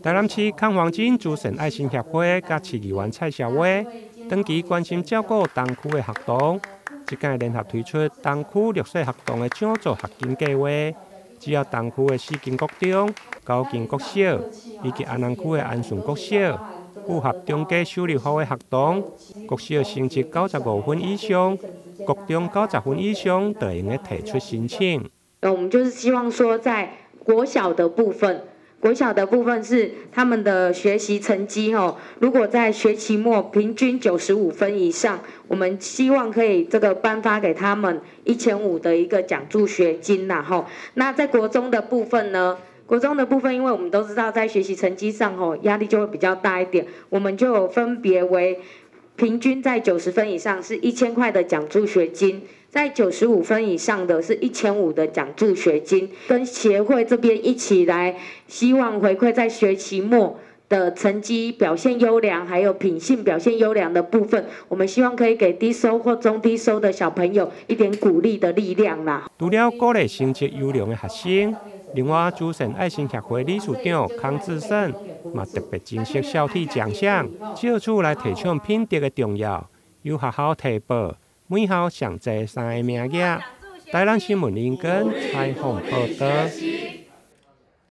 台南市抗黄金慈善爱心协会甲市议员蔡小薇，长期关心照顾东区的学童，即届联合推出东区弱势学童的奖助学金计划。只要东区的4间国中、9间国小，以及安南区的安顺国小，符合中价收入后的学童，国小成绩95分以上，国中90分以上，就用提出申请。我们就是希望说，在国小的部分是他们的学习成绩如果在学期末平均95分以上，我们希望可以这个颁发给他们1500的一个奖助学金啦那在国中的部分呢？因为我们都知道在学习成绩上压力就会比较大一点，我们就有分别为平均在90分以上是1000块的奖助学金。在95分以上的是1500的奖助学金，跟协会这边一起来，希望回馈在学期末的成绩表现优良，还有品性表现优良的部分，我们希望可以给低收或中低收的小朋友一点鼓励的力量啦。除了鼓励成绩优良的学生，另外慈善爱心协会理事长康志胜嘛特别珍惜校体奖项，借此来提倡品德的重要，由学校提报。每校上侪3个名额。台南新闻林根采访报道。